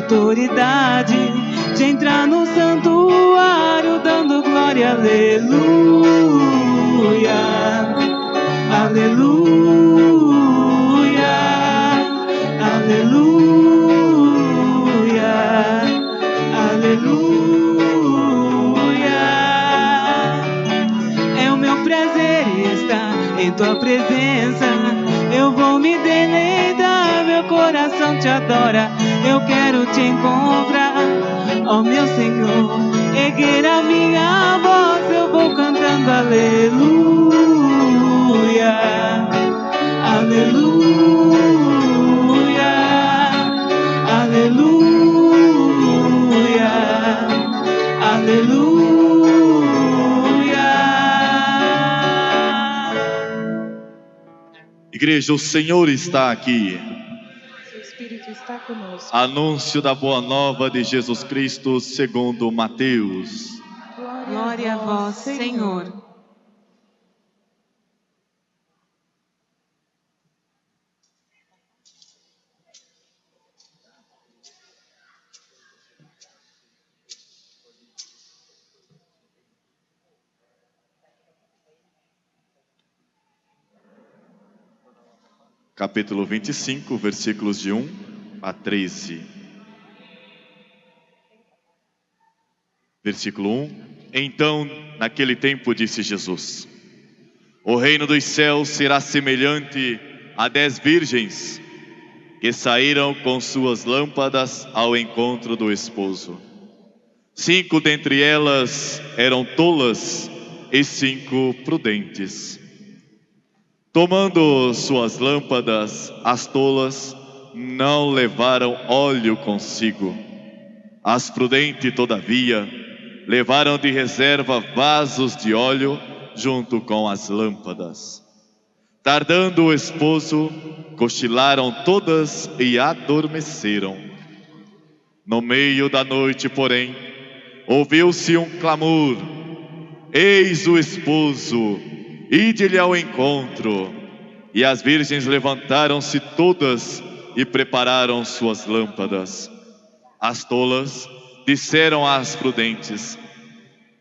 autoridade de entrar no santuário dando glória, aleluia, aleluia, aleluia, aleluia. É o meu prazer estar em tua presença, eu vou me deleitar, meu coração te adora, eu quero te encontrar, ó meu Senhor, erguer a minha voz, eu vou cantando aleluia, aleluia, aleluia, aleluia. Igreja, o Senhor está aqui. Seu Espírito está conosco. Anúncio da boa nova de Jesus Cristo segundo Mateus. Glória a vós, Senhor. Capítulo 25, versículos de 1 a 13. Versículo 1. Então, naquele tempo, disse Jesus: o reino dos céus será semelhante a 10 virgens que saíram com suas lâmpadas ao encontro do esposo. 5 dentre elas eram tolas e 5 prudentes. Tomando suas lâmpadas, as tolas não levaram óleo consigo. As prudentes, todavia, levaram de reserva vasos de óleo junto com as lâmpadas. Tardando o esposo, cochilaram todas e adormeceram. No meio da noite, porém, ouviu-se um clamor: eis o esposo, ide-lhe ao encontro. E as virgens levantaram-se todas e prepararam suas lâmpadas. As tolas disseram às prudentes: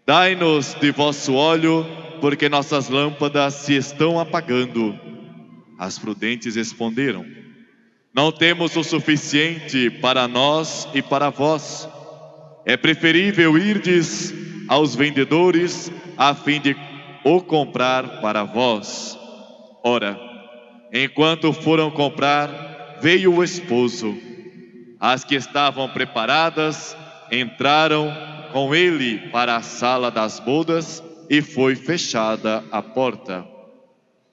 dai-nos de vosso óleo, porque nossas lâmpadas se estão apagando. As prudentes responderam: não temos o suficiente para nós e para vós. É preferível irdes aos vendedores a fim de o comprar para vós. Ora, enquanto foram comprar, veio o esposo. As que estavam preparadas entraram com ele para a sala das bodas e foi fechada a porta.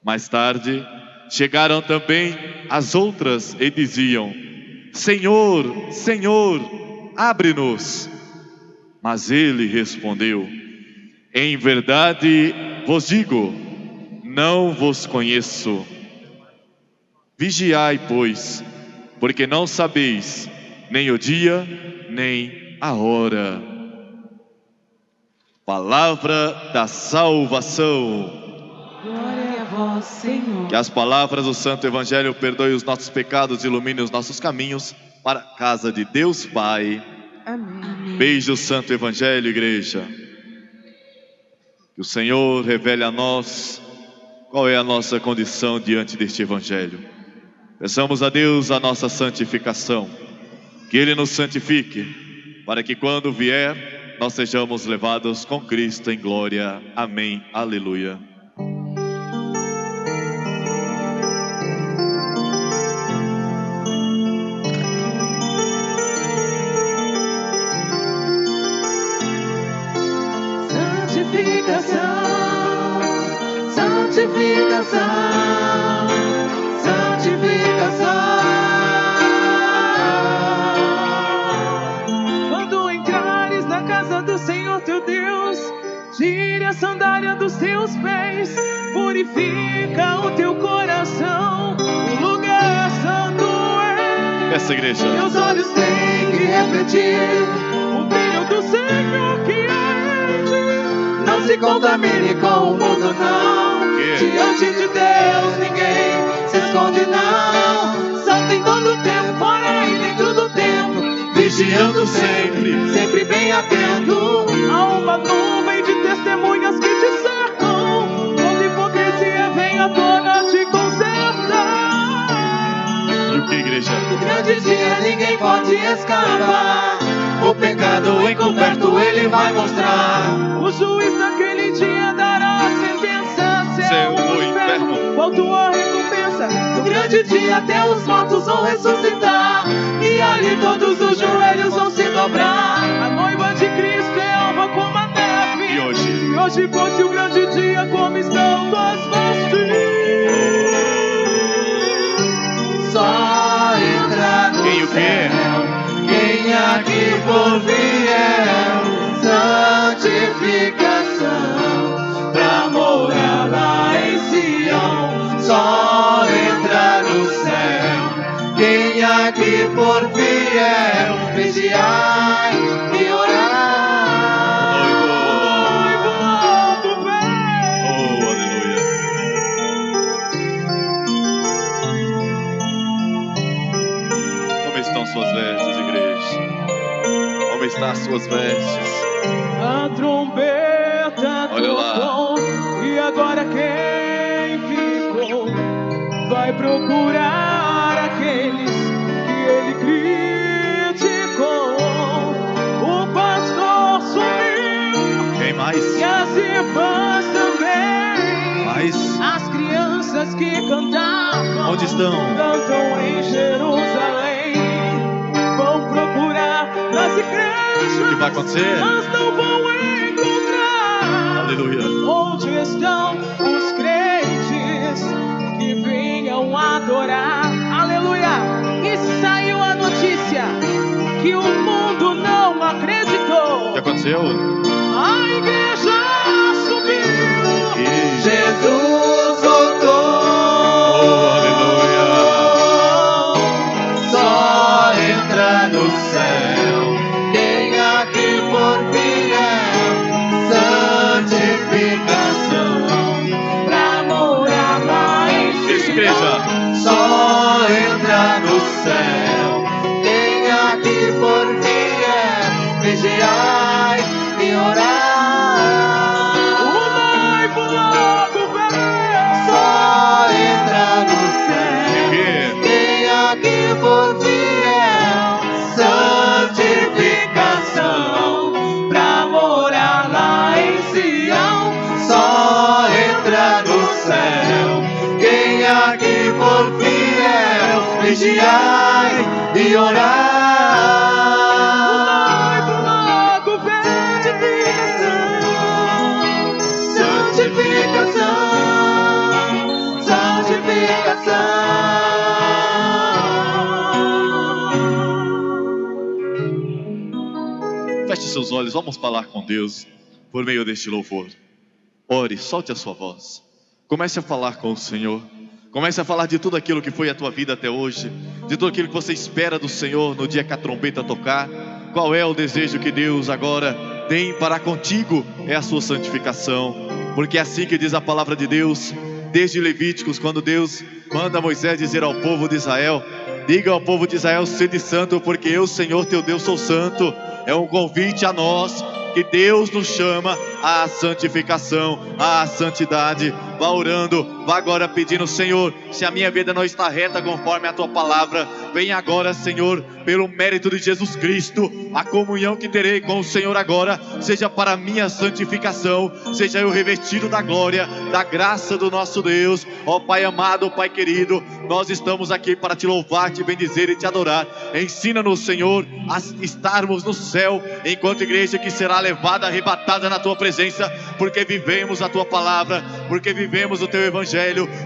Mais tarde, chegaram também as outras e diziam: Senhor, Senhor, abre-nos. Mas ele respondeu: em verdade vos digo, não vos conheço. Vigiai, pois, porque não sabeis nem o dia, nem a hora. Palavra da salvação. Glória a vós, Senhor. Que as palavras do Santo Evangelho perdoem os nossos pecados e iluminem os nossos caminhos para a casa de Deus Pai. Amém. Beijo o Santo Evangelho, igreja. Que o Senhor revele a nós qual é a nossa condição diante deste Evangelho. Peçamos a Deus a nossa santificação, que Ele nos santifique, para que quando vier, nós sejamos levados com Cristo em glória. Amém. Aleluia. Santificação, santificação. Quando entrares na casa do Senhor teu Deus, tire a sandália dos teus pés, purifica o teu coração, o lugar santo é. Essa igreja. Meus olhos têm que refletir o brilho do Senhor que é em ti. Não se contamine com o mundo, não. Diante de Deus ninguém se esconde, não. Santo em todo tempo, fora e dentro do templo. vigiando sempre, sempre bem atento. Há uma nuvem de testemunhas que te cercam. Toda hipocrisia vem à tona te consertar. E o que, igreja? No grande dia ninguém pode escapar. O pecado encoberto ele vai mostrar. O juiz naquele dia dará a sentença. Céu ou inferno, qual tua recompensa? No grande dia até os mortos vão ressuscitar. E ali todos os joelhos vão se dobrar. A noiva de Cristo é alva como a neve. E hoje? Se hoje fosse o grande dia, como estão tuas vestes? Só entra no Quem o quê? céu quem aqui por fiel, santificação, pra morar lá em Sião. Só entra no céu quem aqui por fiel, vigiai e orar. O noivo vem. Oh, aleluia. Como estão suas vestes, igreja? Como estão as suas vestes? A trombeta Olha lá. tocou, e agora quem ficou vai procurar aqueles que ele criticou. O pastor sumiu, Quem mais? e as irmãs também. Mais? As crianças que cantavam, Onde estão? cantam em Jerusalém. Vão procurar nas igrejas, O que vai acontecer? mas não vão encontrar. Aleluia. Onde estão os crentes que vinham adorar? Aleluia. E saiu a notícia que o mundo não acreditou. O que aconteceu? A igreja subiu. E... Jesus voltou. Oh, aleluia. Só entra no céu quem aqui por fiel, santificação, pra morar lá em Isso, Sião. igreja. Só entra no céu quem aqui por fiel, vigiai e orar. O noivo logo vem. Só entra no céu quem aqui por fiel, santificação, pra morar lá em Sião. Só entra no céu quem aqui por fiel, vigiai e orar. O noivo logo vem. Santificação, santificação. Feche seus olhos, vamos falar com Deus por meio deste louvor. Ore, solte a sua voz. Comece a falar com o Senhor. Comece a falar de tudo aquilo que foi a tua vida até hoje, de tudo aquilo que você espera do Senhor no dia que a trombeta tocar. Qual é o desejo que Deus agora tem para contigo? É a sua santificação, porque é assim que diz a palavra de Deus, desde Levíticos, quando Deus manda Moisés dizer ao povo de Israel: diga ao povo de Israel, sede santo, porque eu, Senhor teu Deus, sou santo. É um convite a nós, que Deus nos chama à santificação, à santidade. Vá orando, vá agora pedindo: Senhor, se a minha vida não está reta conforme a tua palavra, vem agora, Senhor, pelo mérito de Jesus Cristo, a comunhão que terei com o Senhor agora, seja para a minha santificação, seja eu revestido da glória, da graça do nosso Deus. Ó Pai amado, Pai querido, nós estamos aqui para te louvar, te bendizer e te adorar. Ensina-nos, Senhor, a estarmos no céu, enquanto igreja que será levada, arrebatada na tua presença, porque vivemos a tua palavra, porque vivemos o teu evangelho,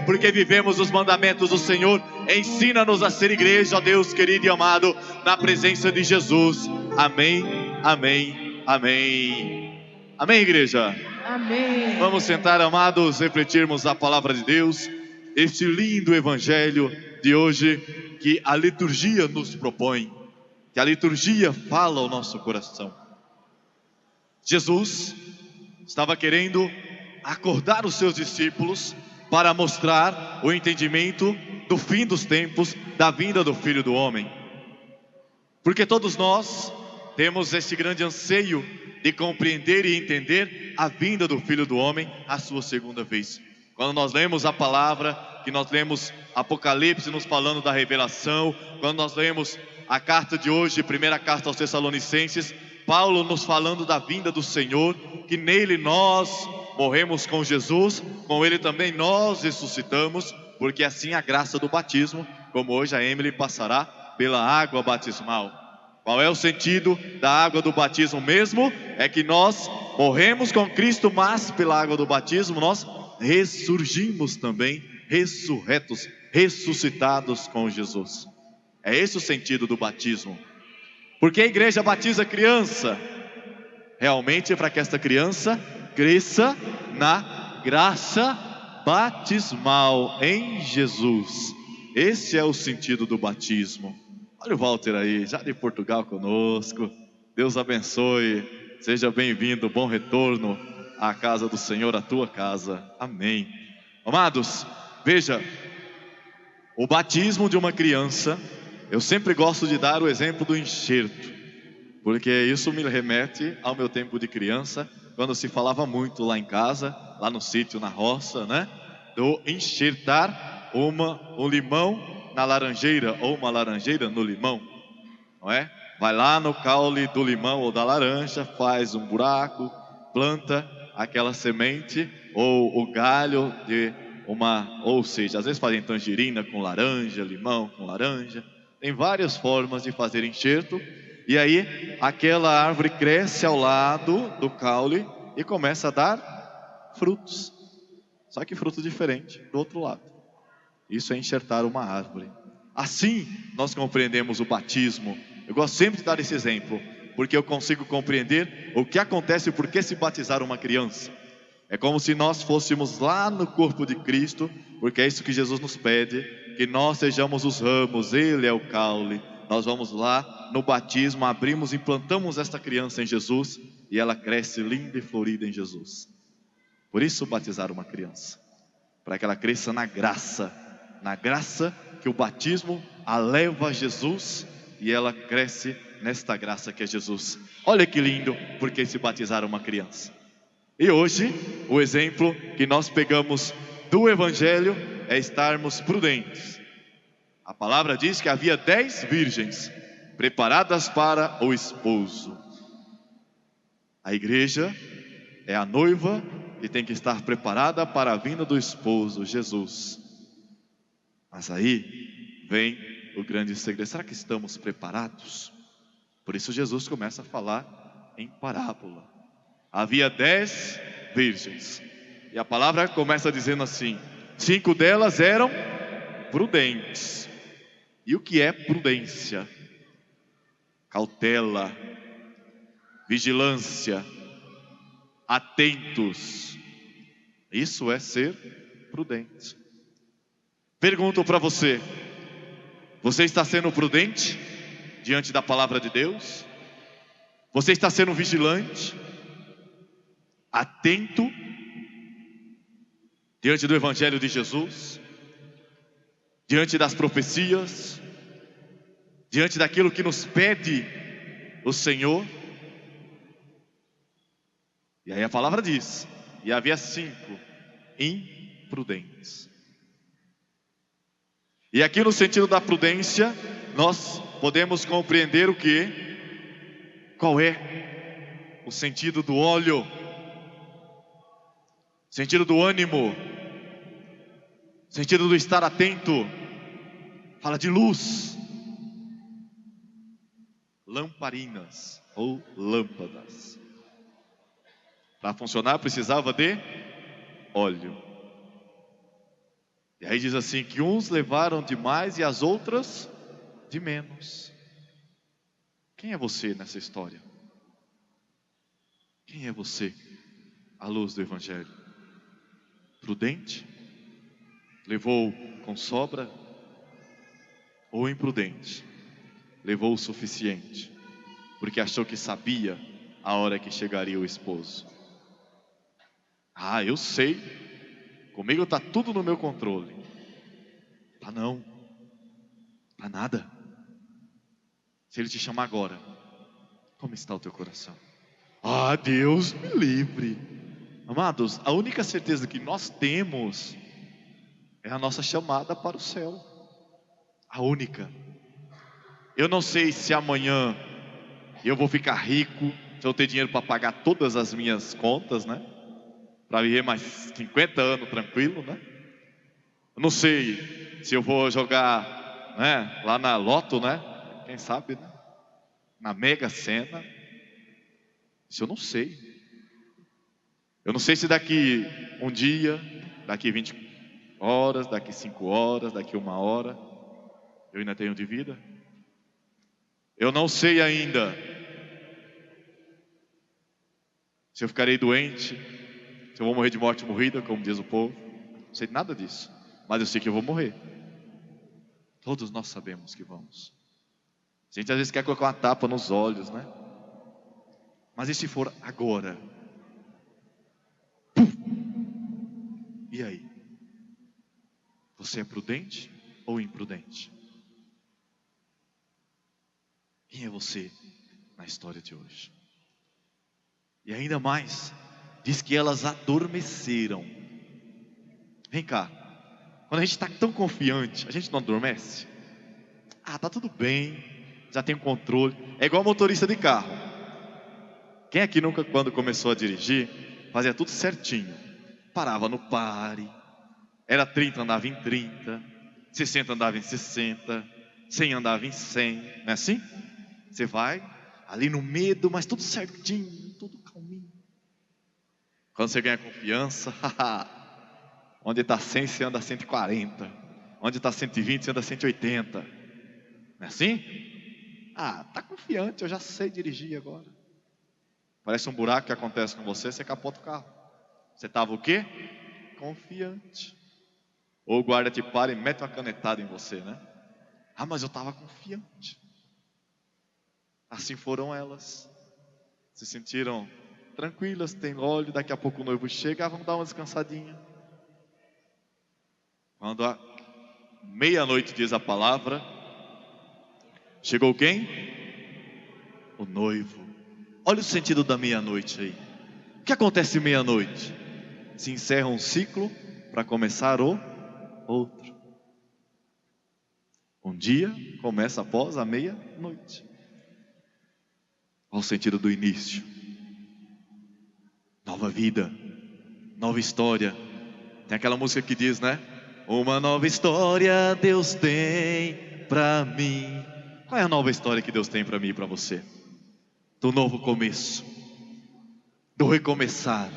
porque vivemos os mandamentos do Senhor. Ensina-nos a ser igreja, ó Deus querido e amado, na presença de Jesus. Amém, amém, amém. Amém, igreja? Amém. Vamos sentar, amados, refletirmos a palavra de Deus, este lindo evangelho de hoje que a liturgia nos propõe, que a liturgia fala ao nosso coração. Jesus estava querendo acordar os seus discípulos para mostrar o entendimento do fim dos tempos, da vinda do Filho do Homem. Porque todos nós temos esse grande anseio de compreender e entender a vinda do Filho do Homem, a sua segunda vez. Quando nós lemos a palavra, que nós lemos Apocalipse nos falando da revelação, quando nós lemos a carta de hoje, primeira carta aos Tessalonicenses, Paulo nos falando da vinda do Senhor, que nele nós morremos com Jesus, com ele também nós ressuscitamos, porque assim a graça do batismo, como hoje a Emily passará pela água batismal. Qual é o sentido da água do batismo mesmo? É que nós morremos com Cristo, mas pela água do batismo nós ressurgimos também, ressurretos, ressuscitados com Jesus. É esse o sentido do batismo. Porque a igreja batiza criança? Realmente é para que esta criança cresça na graça batismal em Jesus. Esse é o sentido do batismo. Olha o Walter aí, já de Portugal conosco. Deus abençoe. Seja bem-vindo, bom retorno à casa do Senhor, à tua casa. Amém. Amados, veja, o batismo de uma criança, eu sempre gosto de dar o exemplo do enxerto, porque isso me remete ao meu tempo de criança, quando se falava muito lá em casa, lá no sítio, na roça, né? Do enxertar um limão na laranjeira, ou uma laranjeira no limão, não é? Vai lá no caule do limão ou da laranja, faz um buraco, planta aquela semente, ou o galho de ou seja, às vezes fazem tangerina com laranja, limão com laranja, tem várias formas de fazer enxerto, e aí aquela árvore cresce ao lado do caule e começa a dar frutos, só que fruto diferente do outro lado. Isso é enxertar uma árvore. Assim nós compreendemos o batismo. Eu gosto sempre de dar esse exemplo, porque eu consigo compreender o que acontece por que se batizar uma criança. É como se nós fôssemos lá no corpo de Cristo, porque é isso que Jesus nos pede, que nós sejamos os ramos, Ele é o caule. Nós vamos lá no batismo, abrimos e plantamos esta criança em Jesus, e ela cresce linda e florida em Jesus. Por isso batizar uma criança, para que ela cresça na graça que o batismo a leva a Jesus, e ela cresce nesta graça que é Jesus. Olha que lindo, porque se batizar uma criança. E hoje, o exemplo que nós pegamos do Evangelho é estarmos prudentes. A palavra diz que havia 10 virgens preparadas para o esposo. A igreja é a noiva e tem que estar preparada para a vinda do esposo, Jesus. Mas aí vem o grande segredo. Será que estamos preparados? Por isso Jesus começa a falar em parábola. Havia 10 virgens, e a palavra começa dizendo assim: 5 delas eram prudentes. E o que é prudência? Cautela, vigilância, atentos. Isso é ser prudente. Pergunto para você: você está sendo prudente diante da palavra de Deus? Você está sendo vigilante, atento diante do Evangelho de Jesus, diante das profecias, diante daquilo que nos pede o Senhor? E aí a palavra diz: e havia 5 imprudentes. E aqui no sentido da prudência, nós podemos compreender o que? Qual é o sentido do óleo? Sentido do ânimo, sentido do estar atento. Fala de luz, lamparinas ou lâmpadas. Para funcionar precisava de óleo. E aí diz assim, que uns levaram de mais e as outras de menos. Quem é você nessa história? Quem é você à luz do Evangelho? Prudente? Levou com sobra? Ou imprudente? Levou o suficiente, porque achou que sabia a hora que chegaria o esposo. Ah, eu sei, comigo está tudo no meu controle. Tá não, tá nada. Se Ele te chamar agora, como está o teu coração? Ah, Deus me livre. Amados, a única certeza que nós temos é a nossa chamada para o céu. A única. Eu não sei se amanhã eu vou ficar rico, se eu ter dinheiro para pagar todas as minhas contas, né? Para viver mais 50 anos tranquilo, né? Eu não sei se eu vou jogar, né, lá na Loto, né? Quem sabe, né? Na Mega Sena. Isso eu não sei. Eu não sei se daqui um dia, daqui 20 horas, daqui 5 horas, daqui 1 hora, eu ainda tenho de vida. Eu não sei ainda se eu ficarei doente, se eu vou morrer de morte morrida, como diz o povo. Não sei nada disso, mas eu sei que eu vou morrer. Todos nós sabemos que vamos. A gente às vezes quer colocar uma tapa nos olhos, né? Mas e se for agora? Pum! E aí? Você é prudente ou imprudente? Quem é você na história de hoje? E ainda mais, diz que elas adormeceram. Vem cá, quando a gente está tão confiante, a gente não adormece? Ah, tá tudo bem, já tem controle. É igual motorista de carro. Quem aqui nunca, quando começou a dirigir, fazia tudo certinho? Parava no pare, era 30, andava em 30, 60 andava em 60, 100 andava em 100, não é assim? Você vai ali no medo, mas tudo certinho, tudo calminho. Quando você ganha confiança, onde está 100 você anda 140, onde está 120 você anda 180, não é assim? Ah, tá confiante, eu já sei dirigir agora. Parece um buraco que acontece com você, você capota o carro. Você estava o quê? Confiante. Ou o guarda te para e mete uma canetada em você, né? Ah, mas eu estava confiante. Assim foram elas. Se sentiram tranquilas, tem óleo, daqui a pouco o noivo chega, vamos dar uma descansadinha. Quando a meia-noite diz a palavra, chegou quem? O noivo. Olha o sentido da meia-noite aí. O que acontece meia-noite? Se encerra um ciclo para começar o outro. Um dia começa após a meia-noite. Qual o sentido do início? Nova vida, nova história. Tem aquela música que diz, né? Uma nova história Deus tem pra mim. Qual é a nova história que Deus tem pra mim e pra você? Do novo começo, do recomeçar.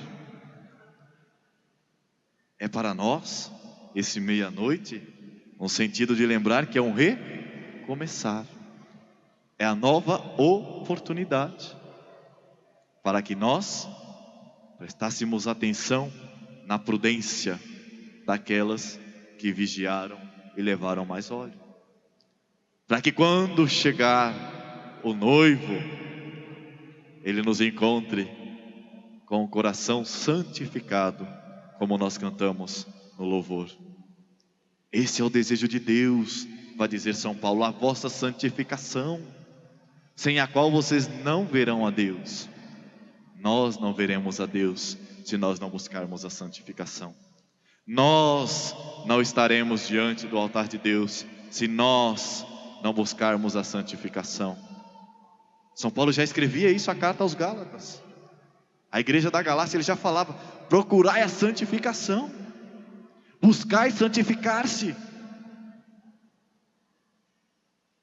É para nós, esse meia-noite, no sentido de lembrar que é um recomeçar. É a nova oportunidade para que nós prestássemos atenção na prudência daquelas que vigiaram e levaram mais óleo. Para que quando chegar o noivo, ele nos encontre com o coração santificado, como nós cantamos no louvor. Esse é o desejo de Deus, vai dizer São Paulo, a vossa santificação, sem a qual vocês não verão a Deus. Nós não veremos a Deus se nós não buscarmos a santificação. Nós não estaremos diante do altar de Deus se nós não buscarmos a santificação. São Paulo já escrevia isso, a carta aos Gálatas. A igreja da Galácia, ele já falava: procurai a santificação, buscai santificar-se.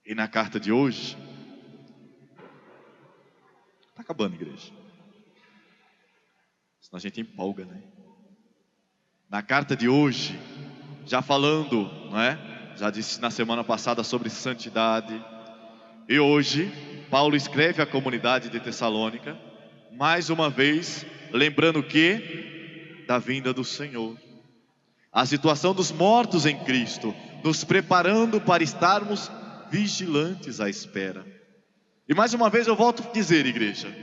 E na carta de hoje, está acabando, igreja, senão a gente empolga, né? Na carta de hoje, já falando, não é? Já disse na semana passada sobre santidade. E hoje, Paulo escreve à comunidade de Tessalônica, mais uma vez, lembrando que da vinda do Senhor, a situação dos mortos em Cristo, nos preparando para estarmos vigilantes à espera. E mais uma vez eu volto a dizer, igreja,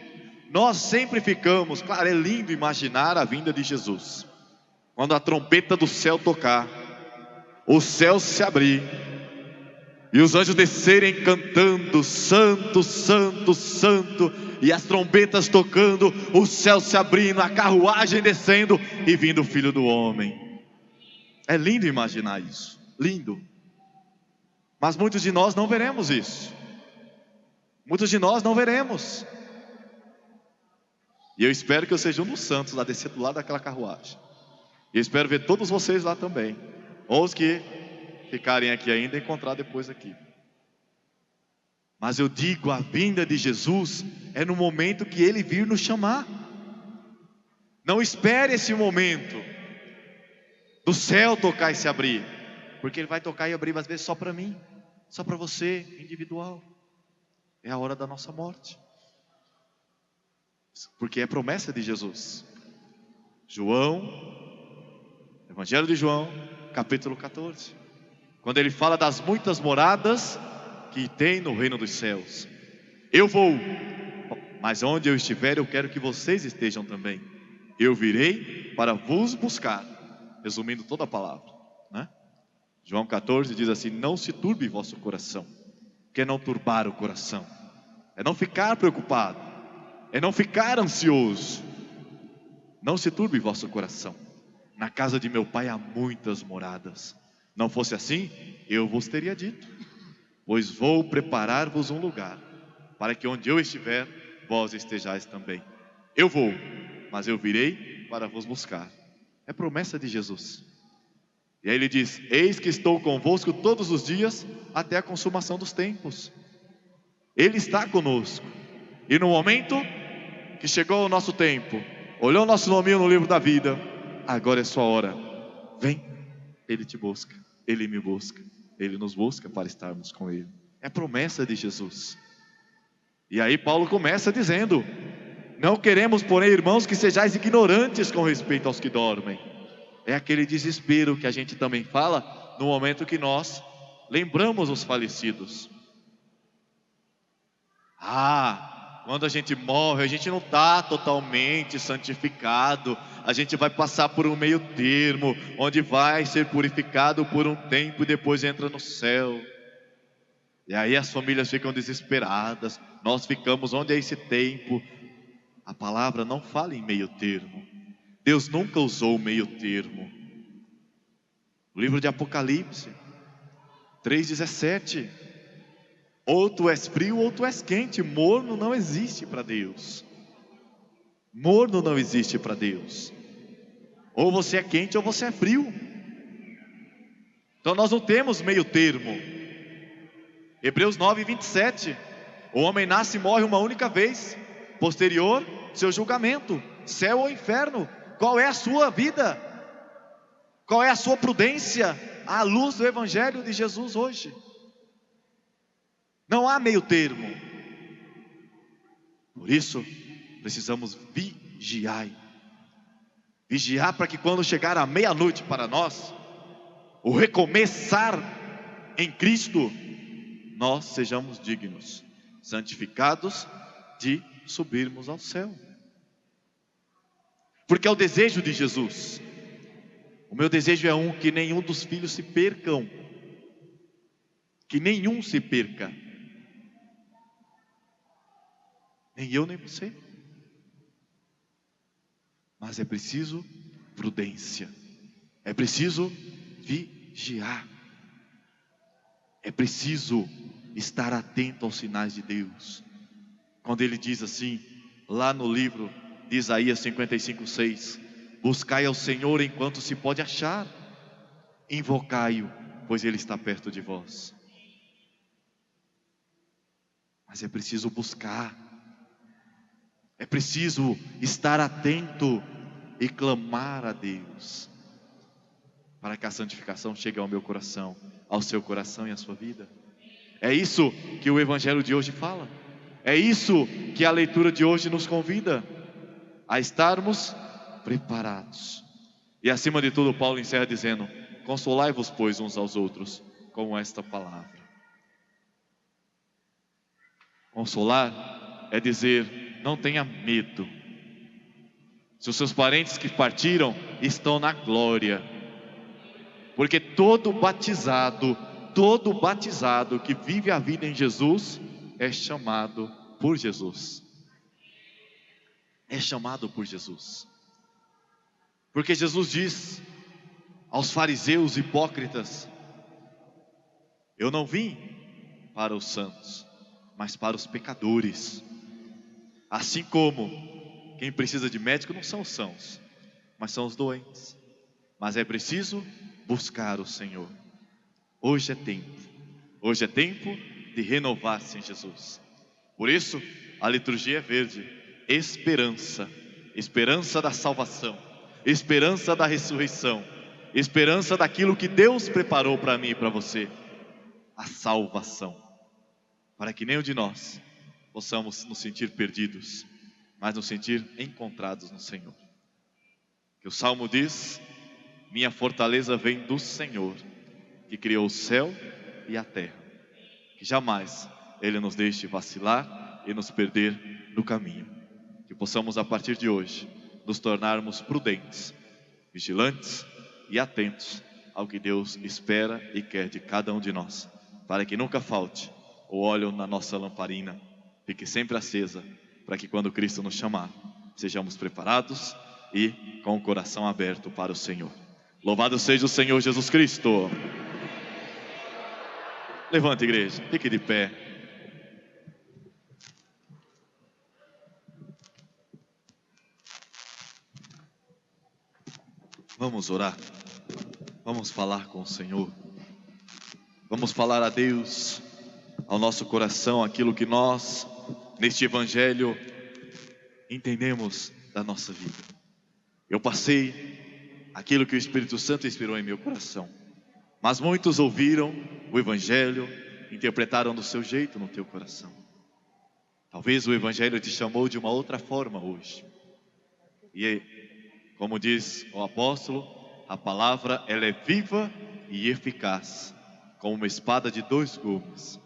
nós sempre ficamos, claro, é lindo imaginar a vinda de Jesus, quando a trombeta do céu tocar, o céu se abrir e os anjos descerem cantando: Santo, Santo, Santo, e as trombetas tocando, o céu se abrindo, a carruagem descendo e vindo o Filho do Homem. É lindo imaginar isso, lindo. Mas muitos de nós não veremos isso. Muitos de nós não veremos. E eu espero que eu seja um dos santos lá descer do lado daquela carruagem. E eu espero ver todos vocês lá também, ou os que ficarem aqui ainda e encontrar depois aqui. Mas eu digo, a vinda de Jesus é no momento que Ele vir nos chamar. Não espere esse momento do céu tocar e se abrir, porque Ele vai tocar e abrir às vezes só para mim, só para você, individual. É a hora da nossa morte, porque é promessa de Jesus. Evangelho de João, capítulo 14, quando Ele fala das muitas moradas que tem no reino dos céus. Eu vou, mas onde eu estiver, eu quero que vocês estejam também. Eu virei para vos buscar. Resumindo toda a palavra, né? João 14 diz assim: não se turbe vosso coração. Que é não turbar o coração, é não ficar preocupado, é não ficar ansioso. Não se turbe vosso coração. Na casa de meu Pai há muitas moradas. Não fosse assim, eu vos teria dito, pois vou preparar-vos um lugar, para que onde eu estiver, vós estejais também. Eu vou, mas eu virei para vos buscar. É promessa de Jesus. E aí Ele diz: eis que estou convosco todos os dias, até a consumação dos tempos. Ele está conosco. E no momento que chegou o nosso tempo, olhou nosso nominho no livro da vida, agora é sua hora. Vem, Ele te busca, Ele me busca, Ele nos busca para estarmos com Ele. É promessa de Jesus. E aí Paulo começa dizendo: não queremos, porém, irmãos, que sejais ignorantes com respeito aos que dormem. É aquele desespero que a gente também fala no momento que nós lembramos os falecidos. Quando a gente morre, a gente não está totalmente santificado. A gente vai passar por um meio termo, onde vai ser purificado por um tempo e depois entra no céu. E aí as famílias ficam desesperadas. Nós ficamos, onde é esse tempo? A palavra não fala em meio termo. Deus nunca usou o meio termo. O livro de Apocalipse 3,17: ou tu és frio ou tu és quente. Morno não existe para Deus. Morno não existe para Deus. Ou você é quente ou você é frio. Então nós não temos meio termo. Hebreus 9:27: o homem nasce e morre uma única vez, posterior seu julgamento, céu ou inferno. Qual é a sua vida? Qual é a sua prudência à luz do Evangelho de Jesus hoje? Não há meio termo. Por isso precisamos vigiar. Vigiar para que quando chegar a meia-noite para nós, o recomeçar em Cristo, nós sejamos dignos, santificados, de subirmos ao céu. Porque é o desejo de Jesus. O meu desejo é que nenhum dos filhos se percam. Que nenhum se perca. Nem eu, nem você. Mas é preciso prudência. É preciso vigiar. É preciso estar atento aos sinais de Deus. Quando Ele diz assim, lá no livro de Isaías 55:6: buscai ao Senhor enquanto se pode achar, invocai-o, pois Ele está perto de vós. Mas é preciso buscar, é preciso estar atento e clamar a Deus, para que a santificação chegue ao meu coração, ao seu coração e à sua vida. É isso que o Evangelho de hoje fala. É isso que a leitura de hoje nos convida, a estarmos preparados. E acima de tudo, Paulo encerra dizendo: consolai-vos, pois, uns aos outros com esta palavra. Consolar é dizer: não tenha medo. Se os seus parentes que partiram estão na glória, porque todo batizado todo batizado que vive a vida em Jesus é chamado por Jesus. É chamado por Jesus. Porque Jesus diz aos fariseus hipócritas: eu não vim para os santos, mas para os pecadores. Assim como quem precisa de médico não são os sãos, mas são os doentes. Mas é preciso buscar o Senhor. Hoje é tempo de renovar-se em Jesus. Por isso, a liturgia é verde: esperança, esperança da salvação, esperança da ressurreição, esperança daquilo que Deus preparou para mim e para você, a salvação, para que nenhum de nós possamos nos sentir perdidos, mas nos sentir encontrados no Senhor. Que o Salmo diz: minha fortaleza vem do Senhor, que criou o céu e a terra. Que jamais Ele nos deixe vacilar e nos perder no caminho. Que possamos a partir de hoje nos tornarmos prudentes, vigilantes e atentos ao que Deus espera e quer de cada um de nós, para que nunca falte o óleo na nossa lamparina, fique sempre acesa, para que quando Cristo nos chamar, sejamos preparados e com o coração aberto para o Senhor. Louvado seja o Senhor Jesus Cristo. Levante, igreja, fique de pé. Vamos orar, vamos falar com o Senhor, vamos falar a Deus, ao nosso coração, aquilo que nós, neste Evangelho, entendemos da nossa vida. Eu passei aquilo que o Espírito Santo inspirou em meu coração, mas muitos ouviram o Evangelho, interpretaram do seu jeito no teu coração. Talvez o Evangelho te chamou de uma outra forma hoje, e como diz o apóstolo, a palavra ela é viva e eficaz, como uma espada de 2 gumes.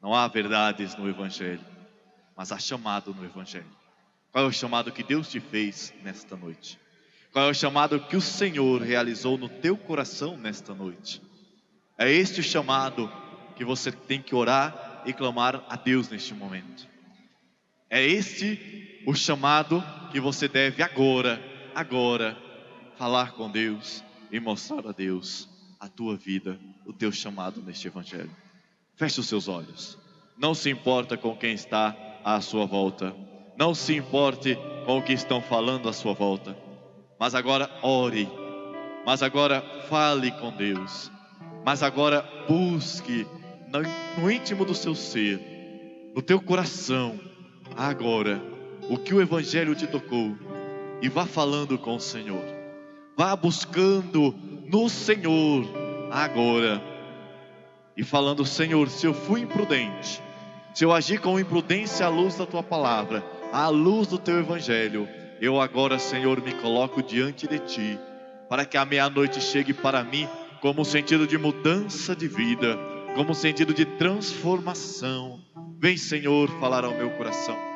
Não há verdades no Evangelho, mas há chamado no Evangelho. Qual é o chamado que Deus te fez nesta noite? Qual é o chamado que o Senhor realizou no teu coração nesta noite? É este o chamado que você tem que orar e clamar a Deus neste momento. É este o chamado que você deve agora, falar com Deus e mostrar a Deus a tua vida, o teu chamado neste Evangelho. Feche os seus olhos. Não se importa com quem está à sua volta. Não se importe com o que estão falando à sua volta. Mas agora ore. Mas agora fale com Deus. Mas agora busque no íntimo do seu ser, no teu coração, agora, o que o Evangelho te tocou. E vá falando com o Senhor. Vá buscando no Senhor agora. E falando: Senhor, se eu fui imprudente, se eu agi com imprudência à luz da tua palavra, à luz do teu Evangelho, eu agora, Senhor, me coloco diante de ti, para que a meia-noite chegue para mim como um sentido de mudança de vida, como um sentido de transformação. Vem, Senhor, falar ao meu coração.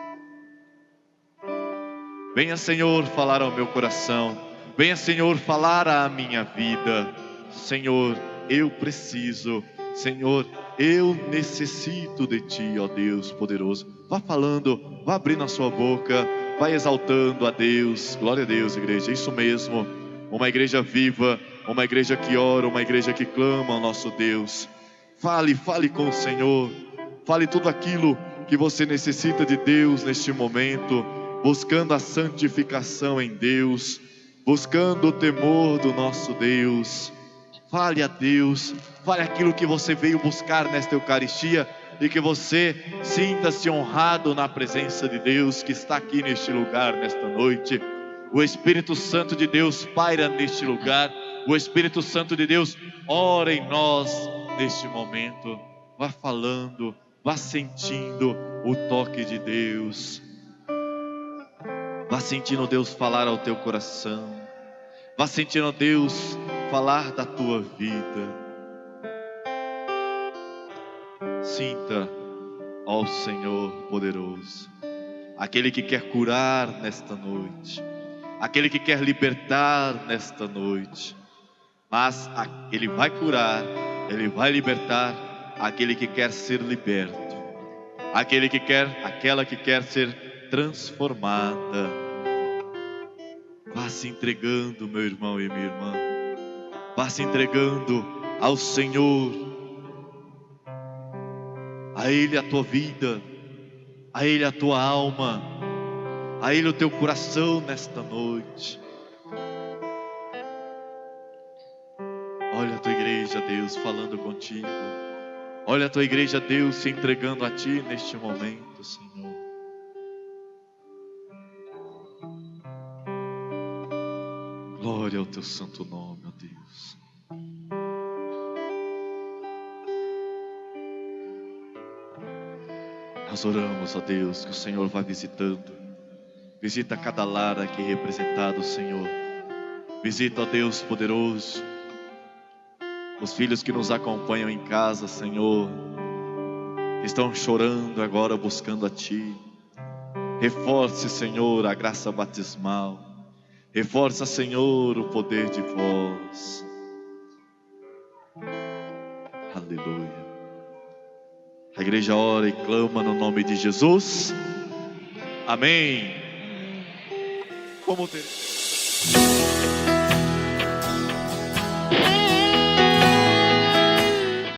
Venha, Senhor, falar ao meu coração. Venha, Senhor, falar à minha vida. Senhor, eu preciso. Senhor, eu necessito de Ti, ó Deus poderoso. Vá falando, vá abrindo a sua boca, vai exaltando a Deus. Glória a Deus, igreja, isso mesmo. Uma igreja viva, uma igreja que ora, uma igreja que clama ao nosso Deus. Fale com o Senhor. Fale tudo aquilo que você necessita de Deus neste momento, buscando a santificação em Deus, buscando o temor do nosso Deus. Fale a Deus, fale aquilo que você veio buscar nesta Eucaristia, e que você sinta-se honrado na presença de Deus que está aqui neste lugar nesta noite. O Espírito Santo de Deus paira neste lugar, o Espírito Santo de Deus ora em nós neste momento. Vá falando, vá sentindo o toque de Deus. Vá sentindo Deus falar ao teu coração. Vá sentindo Deus falar da tua vida. Sinta ao Senhor poderoso, aquele que quer curar nesta noite, aquele que quer libertar nesta noite. Mas Ele vai curar Ele vai libertar aquele que quer ser liberto, aquela que quer ser transformada. Vá se entregando, meu irmão e minha irmã. Vá se entregando ao Senhor. A Ele a tua vida, a Ele a tua alma, a Ele o teu coração nesta noite. Olha a tua igreja, Deus, falando contigo. Olha a tua igreja, Deus, se entregando a Ti neste momento, Senhor. Glória ao Teu santo nome, ó Deus. Nós oramos, ó Deus, que o Senhor vá visitando. Visita cada lar aqui representado, Senhor. Visita, ó Deus poderoso, os filhos que nos acompanham em casa, Senhor, que estão chorando agora buscando a Ti. Reforce, Senhor, a graça batismal. Reforça, Senhor, o poder de vós. Aleluia. A igreja ora e clama no nome de Jesus. Amém. Como ter...